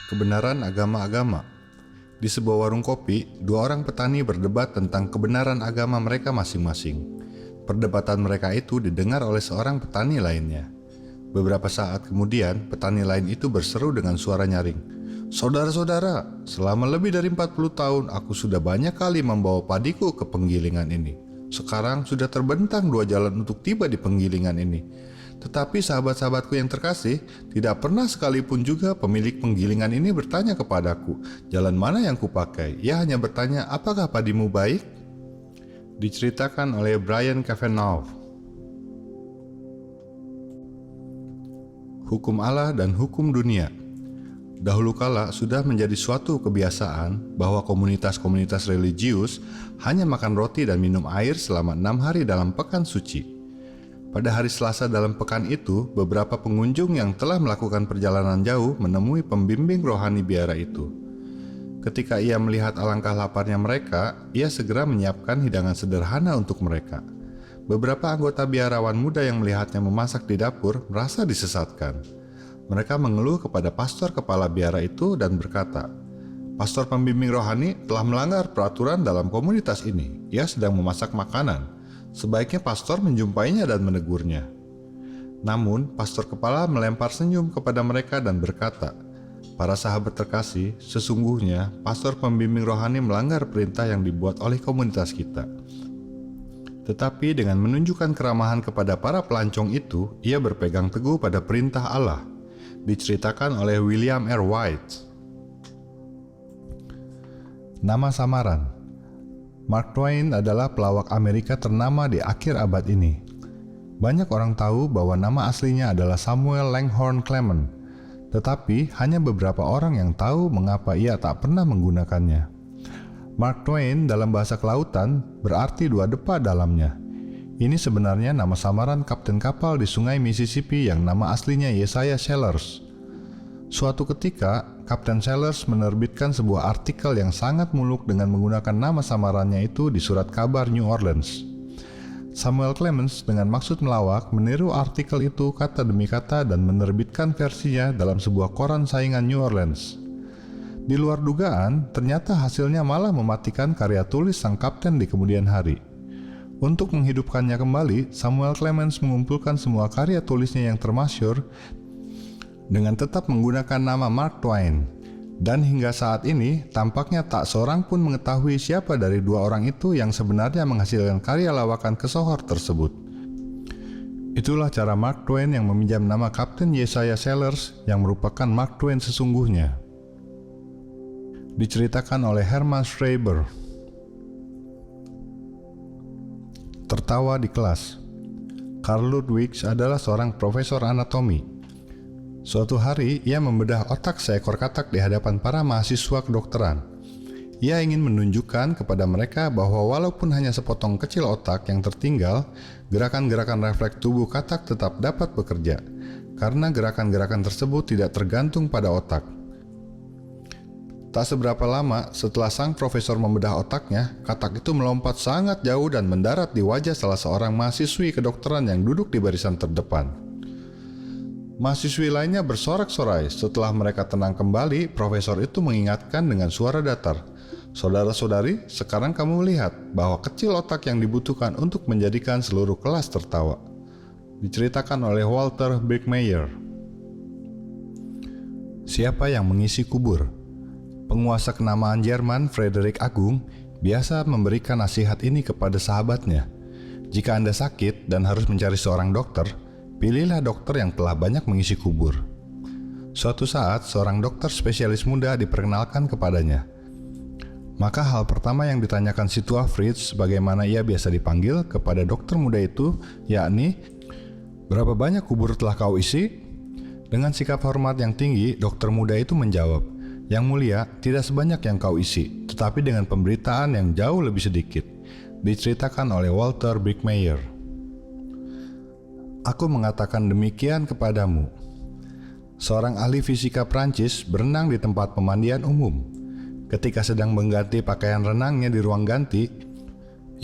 Kebenaran agama-agama. Di sebuah warung kopi, dua orang petani berdebat tentang kebenaran agama mereka masing-masing. Perdebatan mereka itu didengar oleh seorang petani lainnya. Beberapa saat kemudian, petani lain itu berseru dengan suara nyaring, "Saudara-saudara, selama lebih dari 40 tahun aku sudah banyak kali membawa padiku ke penggilingan ini. Sekarang sudah terbentang 2 jalan untuk tiba di penggilingan ini. Tetapi sahabat-sahabatku yang terkasih, tidak pernah sekalipun juga pemilik penggilingan ini bertanya kepadaku, jalan mana yang kupakai. Ia hanya bertanya, apakah padimu baik?" Diceritakan oleh Brian Kavanaugh. Hukum Allah dan hukum dunia. Dahulu kala sudah menjadi suatu kebiasaan bahwa komunitas-komunitas religius hanya makan roti dan minum air selama 6 hari dalam pekan suci. Pada hari Selasa dalam pekan itu, beberapa pengunjung yang telah melakukan perjalanan jauh menemui pembimbing rohani biara itu. Ketika ia melihat alangkah laparnya mereka, ia segera menyiapkan hidangan sederhana untuk mereka. Beberapa anggota biarawan muda yang melihatnya memasak di dapur merasa disesatkan. Mereka mengeluh kepada pastor kepala biara itu dan berkata, "Pastor pembimbing rohani telah melanggar peraturan dalam komunitas ini. Ia sedang memasak makanan. Sebaiknya pastor menjumpainya dan menegurnya." Namun, pastor kepala melempar senyum kepada mereka dan berkata, "Para sahabat terkasih, sesungguhnya pastor pembimbing rohani melanggar perintah yang dibuat oleh komunitas kita." Tetapi dengan menunjukkan keramahan kepada para pelancong itu, ia berpegang teguh pada perintah Allah. Diceritakan oleh William R. White. Nama samaran. Mark Twain adalah pelawak Amerika ternama di akhir abad ini. Banyak orang tahu bahwa nama aslinya adalah Samuel Langhorne Clement, tetapi hanya beberapa orang yang tahu mengapa ia tak pernah menggunakannya. Mark Twain dalam bahasa kelautan berarti 2 depa dalamnya. Ini sebenarnya nama samaran kapten kapal di sungai Mississippi yang nama aslinya Yesiah Sellers. Suatu ketika, Kapten Sellers menerbitkan sebuah artikel yang sangat muluk dengan menggunakan nama samarannya itu di surat kabar New Orleans. Samuel Clemens dengan maksud melawak meniru artikel itu kata demi kata dan menerbitkan versinya dalam sebuah koran saingan New Orleans. Di luar dugaan, ternyata hasilnya malah mematikan karya tulis sang kapten di kemudian hari. Untuk menghidupkannya kembali, Samuel Clemens mengumpulkan semua karya tulisnya yang termasyhur dengan tetap menggunakan nama Mark Twain. Dan hingga saat ini, tampaknya tak seorang pun mengetahui siapa dari 2 orang itu yang sebenarnya menghasilkan karya lawakan kesohor tersebut. Itulah cara Mark Twain yang meminjam nama Kapten Yesiah Sellers yang merupakan Mark Twain sesungguhnya. Diceritakan oleh Herman Schreiber. Tertawa di kelas. Carl Ludwig adalah seorang profesor anatomi. Suatu hari, ia membedah otak seekor katak di hadapan para mahasiswa kedokteran. Ia ingin menunjukkan kepada mereka bahwa walaupun hanya sepotong kecil otak yang tertinggal, gerakan-gerakan refleks tubuh katak tetap dapat bekerja, karena gerakan-gerakan tersebut tidak tergantung pada otak. Tak seberapa lama setelah sang profesor membedah otaknya, katak itu melompat sangat jauh dan mendarat di wajah salah seorang mahasiswi kedokteran yang duduk di barisan terdepan. Mahasiswi lainnya bersorak-sorai. Setelah mereka tenang kembali, profesor itu mengingatkan dengan suara datar, "Saudara-saudari, sekarang kamu melihat bahwa kecil otak yang dibutuhkan untuk menjadikan seluruh kelas tertawa." Diceritakan oleh Walter Birkmeyer. Siapa yang mengisi kubur? Penguasa kenamaan Jerman Frederick Agung biasa memberikan nasihat ini kepada sahabatnya. Jika Anda sakit dan harus mencari seorang dokter, pilihlah dokter yang telah banyak mengisi kubur. Suatu saat, seorang dokter spesialis muda diperkenalkan kepadanya. Maka hal pertama yang ditanyakan si tua Fritz, bagaimana ia biasa dipanggil, kepada dokter muda itu, yakni, "Berapa banyak kubur telah kau isi?" Dengan sikap hormat yang tinggi, dokter muda itu menjawab, "Yang mulia, tidak sebanyak yang kau isi, tetapi dengan pemberitaan yang jauh lebih sedikit." Diceritakan oleh Walter Birkmeyer. Aku mengatakan demikian kepadamu. Seorang ahli fisika Prancis berenang di tempat pemandian umum. Ketika sedang mengganti pakaian renangnya di ruang ganti,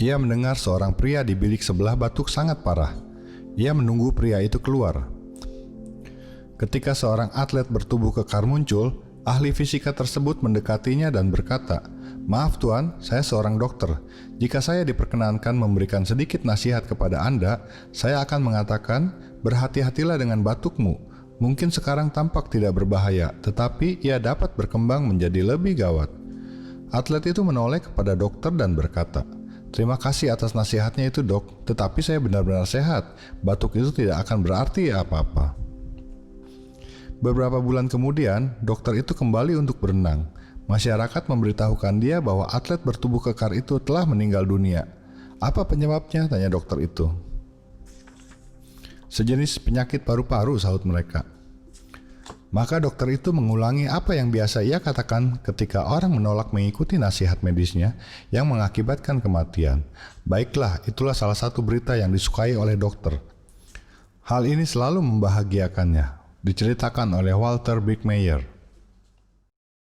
ia mendengar seorang pria di bilik sebelah batuk sangat parah. Ia menunggu pria itu keluar. Ketika seorang atlet bertubuh kekar muncul, Ahli fisika tersebut mendekatinya dan berkata, "Maaf Tuan, saya seorang dokter. Jika saya diperkenankan memberikan sedikit nasihat kepada Anda, saya akan mengatakan, berhati-hatilah dengan batukmu. Mungkin sekarang tampak tidak berbahaya, tetapi ia dapat berkembang menjadi lebih gawat." Atlet itu menoleh kepada dokter dan berkata, "Terima kasih atas nasihatnya itu dok, tetapi saya benar-benar sehat. Batuk itu tidak akan berarti apa-apa." Beberapa bulan kemudian, dokter itu kembali untuk berenang. Masyarakat memberitahukan dia bahwa atlet bertubuh kekar itu telah meninggal dunia. "Apa penyebabnya?" tanya dokter itu. "Sejenis penyakit paru-paru," sahut mereka. Maka dokter itu mengulangi apa yang biasa ia katakan ketika orang menolak mengikuti nasihat medisnya yang mengakibatkan kematian. Baiklah, itulah salah satu berita yang disukai oleh dokter. Hal ini selalu membahagiakannya. Diceritakan oleh Walter Brickmeyer.